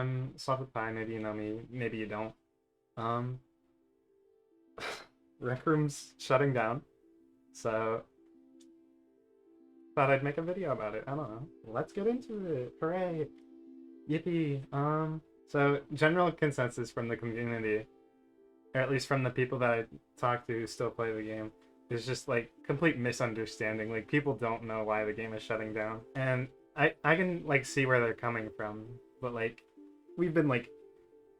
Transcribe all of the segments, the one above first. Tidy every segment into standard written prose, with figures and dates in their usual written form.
I'm SaltedPie. Maybe you know me, maybe you don't. Um, Rec Room's shutting down, so thought I'd make a video about it. I don't know. Let's get into it. Hooray! Yippee! So general consensus from the community, or at least from the people that I talk to who still play the game, is just like complete misunderstanding. Like people don't know why the game is shutting down, and I can like see where they're coming from, but like we've been like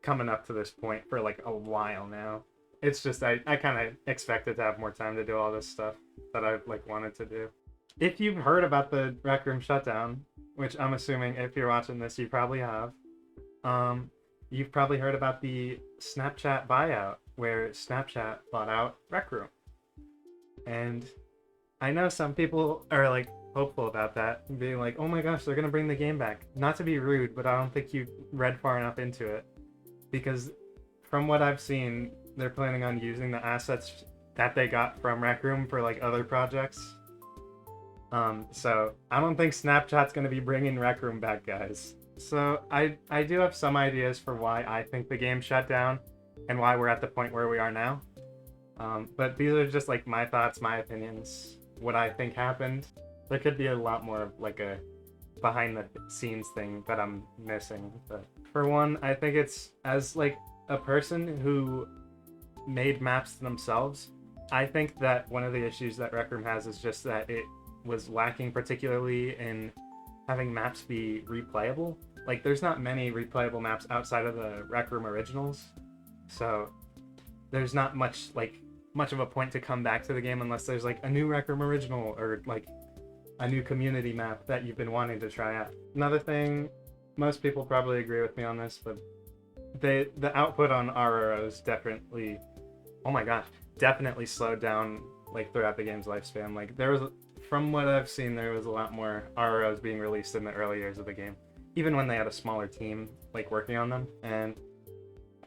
coming up to this point for like a while now. It's just I kind of expected to have more time to do all this stuff that I've like wanted to do. If you've heard about the Rec Room Shutdown, which I'm assuming if you're watching this you probably have, um, you've probably heard about the Snapchat buyout where Snapchat bought out Rec Room. And I know some people are like hopeful about that, being like, oh my gosh, they're gonna bring the game back. Not to be rude, but I don't think you read far enough into it. Because from what I've seen, they're planning on using the assets that they got from Rec Room for like other projects. So I don't think Snapchat's gonna be bringing Rec Room back, guys. So I do have some ideas for why I think the game shut down and why we're at the point where we are now. But these are just like my thoughts, my opinions, what I think happened. There could be a lot more of like a behind the scenes thing that I'm missing. But for one, I think it's as like a person who made maps themselves, I think that one of the issues that Rec Room has is just that it was lacking particularly in having maps be replayable. Like there's not many replayable maps outside of the Rec Room originals. So there's not much of a point to come back to the game unless there's like a new Rec Room original or like a new community map that you've been wanting to try out. Another thing, most people probably agree with me on this, but the output on RROs definitely, oh my gosh, definitely slowed down like throughout the game's lifespan. Like there was, from what I've seen, there was a lot more RROs being released in the early years of the game, even when they had a smaller team like working on them. And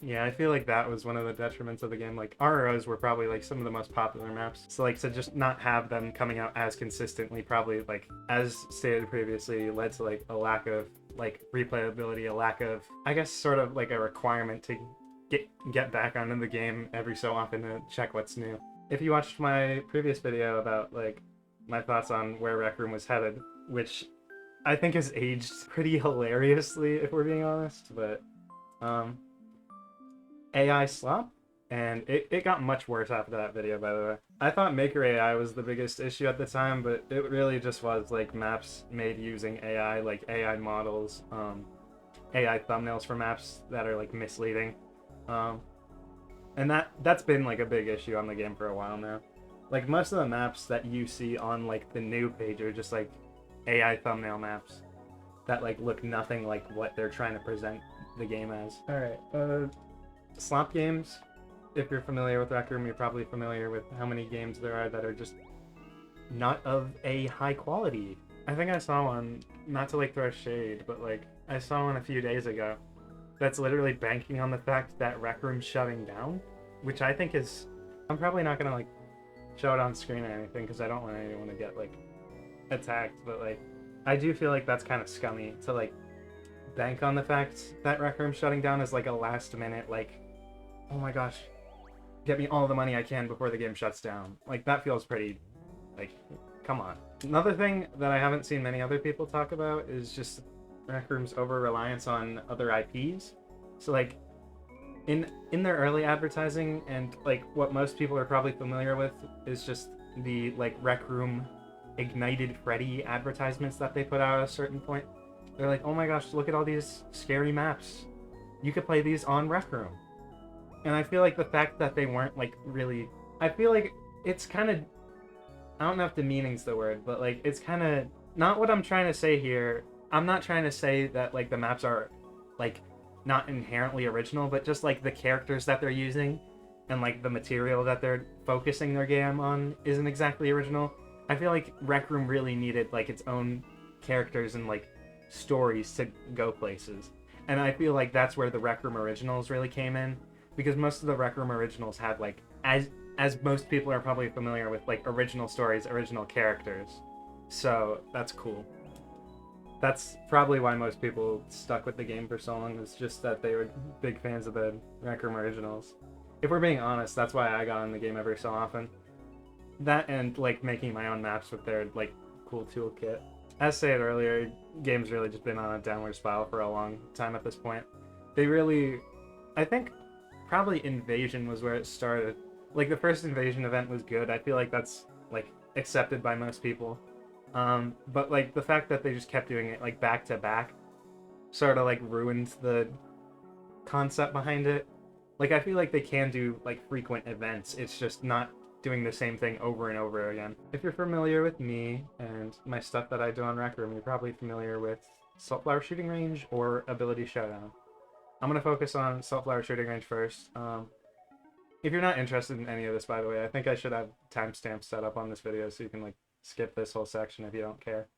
yeah, I feel like that was one of the detriments of the game. Like RROs were probably like some of the most popular maps. So like to just not have them coming out as consistently probably like as stated previously led to like a lack of like replayability, a lack of I guess sort of like a requirement to get back onto the game every so often to check what's new. If you watched my previous video about like my thoughts on where Rec Room was headed, which I think has aged pretty hilariously if we're being honest, but AI slop, and it got much worse after that video, by the way. I thought Maker AI was the biggest issue at the time, but it really just was like maps made using AI, like AI models, AI thumbnails for maps that are like misleading. And that's been like a big issue on the game for a while now. Like most of the maps that you see on like the new page are just like AI thumbnail maps that like look nothing like what they're trying to present the game as. Alright, slop games, if you're familiar with Rec Room, you're probably familiar with how many games there are that are just not of a high quality. I think I saw one, not to like throw shade, but like I saw one a few days ago that's literally banking on the fact that Rec Room's shutting down, which I think is, I'm probably not gonna like show it on screen or anything because I don't want anyone to get like attacked, but like I do feel like that's kind of scummy to like bank on the fact that Rec Room's shutting down as like a last minute like, oh my gosh, get me all the money I can before the game shuts down. Like that feels pretty like, come on. Another thing that I haven't seen many other people talk about is just Rec Room's over reliance on other IPs. So like in their early advertising, and like what most people are probably familiar with is just the like Rec Room Ignited Freddy advertisements that they put out at a certain point. They're like, oh my gosh, look at all these scary maps. You could play these on Rec Room. And I feel like the fact that they weren't like really, I feel like it's kind of, I don't know if demeaning's the word, but like it's kind of not what I'm trying to say here. I'm not trying to say that like the maps are like not inherently original, but just like the characters that they're using and like the material that they're focusing their game on isn't exactly original. I feel like Rec Room really needed like its own characters and like stories to go places. And I feel like that's where the Rec Room originals really came in, because most of the Rec Room originals had like, as most people are probably familiar with, like original stories, original characters. So that's cool. That's probably why most people stuck with the game for so long, is just that they were big fans of the Rec Room originals. If we're being honest, that's why I got in the game every so often. That and like making my own maps with their like cool toolkit. As stated earlier, game's really just been on a downward spiral for a long time at this point. They really, I think, probably Invasion was where it started. Like the first Invasion event was good. I feel like that's like accepted by most people. But like the fact that they just kept doing it like back to back sort of like ruined the concept behind it. Like I feel like they can do like frequent events. It's just not doing the same thing over and over again. If you're familiar with me and my stuff that I do on Rec Room, you're probably familiar with SaltFlowerShootingRange or AbilityShowdown. I'm going to focus on SaltFlowerShootingRange first. If you're not interested in any of this, by the way, I think I should have timestamps set up on this video so you can like skip this whole section if you don't care.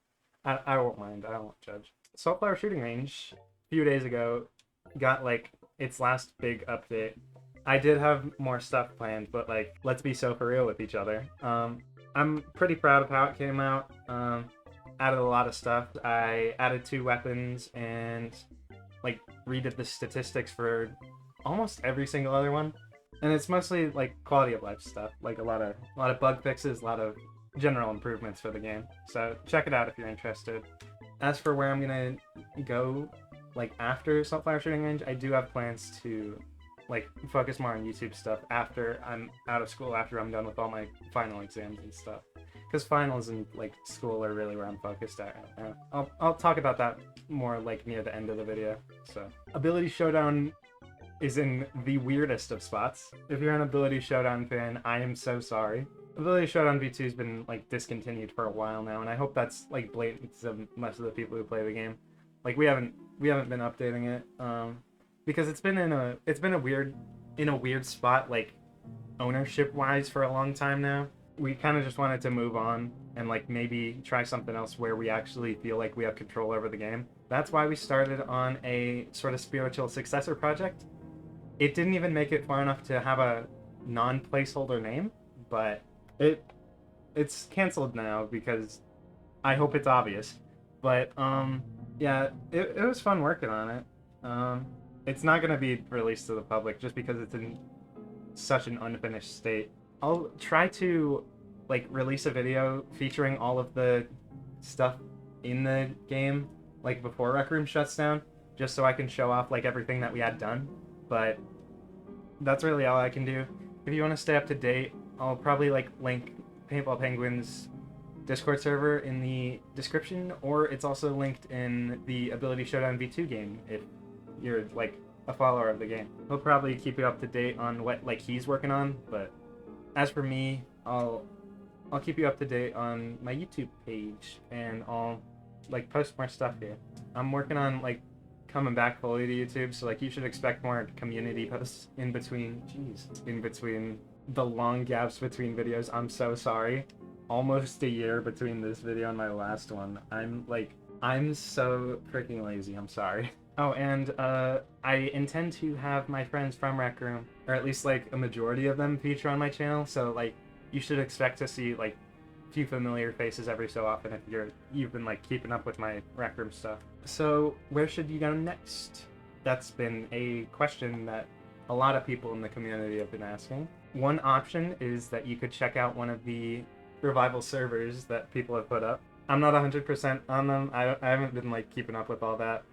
I won't mind. I won't judge. SaltFlowerShootingRange a few days ago got like its last big update. I did have more stuff planned, but like, let's be so for real with each other. I'm pretty proud of how it came out. Added a lot of stuff. I added 2 weapons and like redid the statistics for almost every single other one. And it's mostly like quality of life stuff, like a lot of bug fixes, a lot of general improvements for the game. So check it out if you're interested. As for where I'm gonna go, like after SaltFlowerShootingRange, I do have plans to like focus more on YouTube stuff after I'm out of school, after I'm done with all my final exams and stuff. Because finals and like school are really where I'm focused at right now. I'll talk about that more like near the end of the video. So Ability Showdown is in the weirdest of spots. If you're an Ability Showdown fan, I am so sorry. Ability Showdown V2 has been like discontinued for a while now, and I hope that's like blatant to most of the people who play the game. Like we haven't been updating it because it's been in a weird spot like ownership wise for a long time now. We kind of just wanted to move on and like maybe try something else where we actually feel like we have control over the game. That's why we started on a sort of spiritual successor project. It didn't even make it far enough to have a non-placeholder name, but it's canceled now because I hope it's obvious. But yeah, it was fun working on it. It's not going to be released to the public just because it's in such an unfinished state. I'll try to like release a video featuring all of the stuff in the game like before Rec Room shuts down, just so I can show off like everything that we had done. But that's really all I can do. If you want to stay up to date, I'll probably like link Paintball Penguin's Discord server in the description, or it's also linked in the Ability Showdown V2 game if you're like a follower of the game. He'll probably keep you up to date on what like he's working on, but as for me, I'll keep you up to date on my YouTube page, and I'll like post more stuff here. I'm working on like coming back fully to YouTube, so like you should expect more community posts in between. In between the long gaps between videos. I'm so sorry. Almost a year between this video and my last one. I'm so freaking lazy. I'm sorry. Oh, and I intend to have my friends from Rec Room, or at least like a majority of them, feature on my channel. So like you should expect to see like a few familiar faces every so often if you've been like keeping up with my Rec Room stuff. So where should you go next? That's been a question that a lot of people in the community have been asking. One option is that you could check out one of the revival servers that people have put up. I'm not 100% on them. I haven't been like keeping up with all that.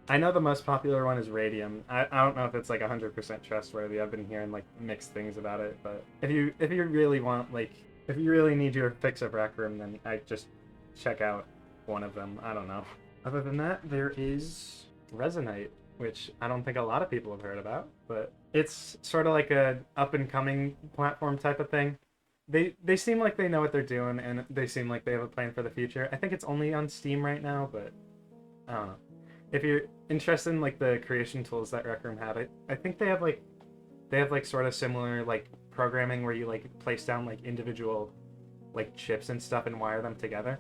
I know the most popular one is Radium. I don't know if it's like 100% trustworthy. I've been hearing like mixed things about it, but if you really want like, if you really need your fix of Rec Room, then I just check out one of them. I don't know. Other than that, there is Resonite, which I don't think a lot of people have heard about, but it's sort of like a up-and-coming platform type of thing. They seem like they know what they're doing, and they seem like they have a plan for the future. I think it's only on Steam right now, but I don't know. If you're interested in like the creation tools that Rec Room had, I think they have like sort of similar like programming where you like place down like individual like chips and stuff and wire them together,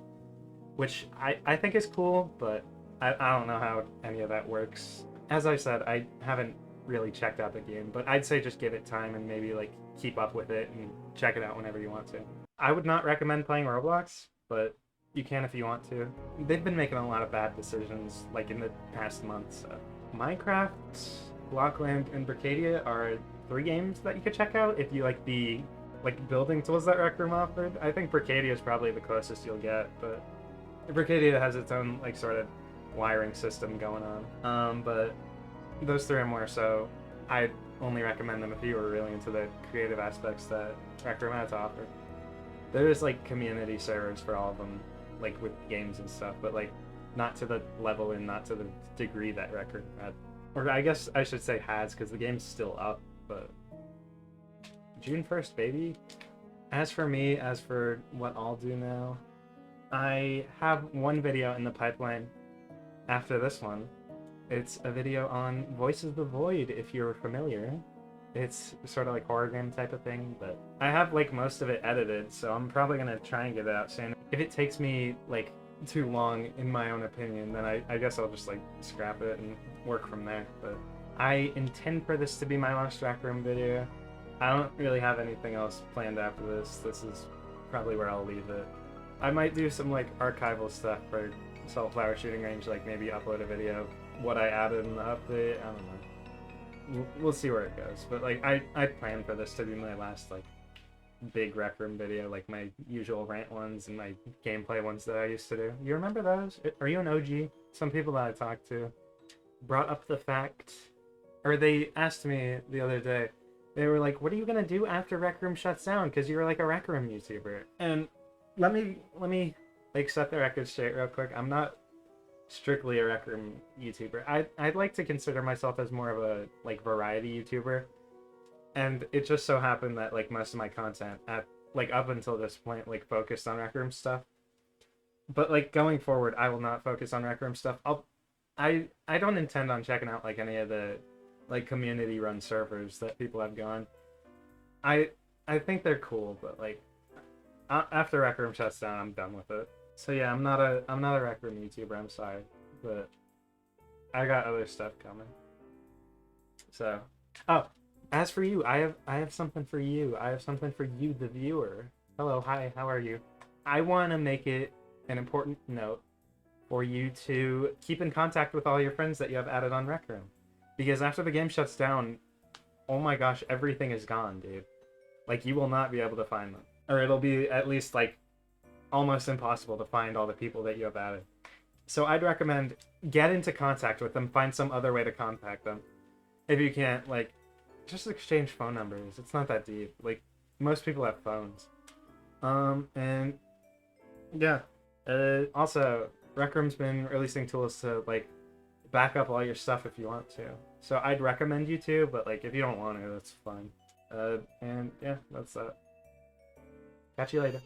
which I think is cool, but I don't know how any of that works. As I said, I haven't really checked out the game, but I'd say just give it time and maybe like keep up with it and check it out whenever you want to. I would not recommend playing Roblox, but You can if you want to. They've been making a lot of bad decisions, like in the past month. So Minecraft, Blockland, and Bricadia are 3 games that you could check out if you like the building tools that Rec Room offered. I think Bricadia is probably the closest you'll get, but Bricadia has its own like sort of wiring system going on. But those 3 are more so. I'd only recommend them if you were really into the creative aspects that Rec Room has to offer. There's like community servers for all of them, like with games and stuff, but like not to the level and not to the degree that Rec Room had. Or I guess I should say has, because the game's still up, but June 1st, baby. As for me, as for what I'll do now, I have one video in the pipeline after this one. It's a video on Voices of the Void, if you're familiar. It's sort of like horror game type of thing, but I have like most of it edited, so I'm probably gonna try and get it out soon. If it takes me like too long, in my own opinion, then I guess I'll just like scrap it and work from there. But I intend for this to be my last Rec Room video. I don't really have anything else planned after this. This is probably where I'll leave it. I might do some like archival stuff for SaltFlowerShootingRange, like maybe upload a video of what I added in the update. I don't know. We'll see where it goes. But like I plan for this to be my last like big Rec Room video, like my usual rant ones and my gameplay ones that I used to do. You remember those? Are you an OG? Some people that I talked to brought up the fact, or they asked me the other day, they were like, what are you gonna do after Rec Room shuts down? Because you're like a Rec Room YouTuber. And let me like set the record straight real quick. I'm not strictly a Rec Room YouTuber. I'd like to consider myself as more of a like variety YouTuber. And it just so happened that like most of my content at like up until this point like focused on Rec Room stuff. But like going forward, I will not focus on Rec Room stuff. I don't intend on checking out like any of the like community run servers that people have gone. I think they're cool, but like after Rec Room shuts down, I'm done with it. So yeah, I'm not a Rec Room YouTuber. I'm sorry, but I got other stuff coming. So as for you, I have something for you. I have something for you, the viewer. Hello, hi, how are you? I want to make it an important note for you to keep in contact with all your friends that you have added on Rec Room. Because after the game shuts down, oh my gosh, everything is gone, dude. Like, you will not be able to find them. Or it'll be at least, like, almost impossible to find all the people that you have added. So I'd recommend get into contact with them, find some other way to contact them. If you can't, like, just exchange phone numbers. It's not that deep. Like, most people have phones. And yeah. Also, Rec Room's been releasing tools to, like, back up all your stuff if you want to. So I'd recommend you to, but, like, if you don't want to, that's fine. And yeah, that's that. Catch you later.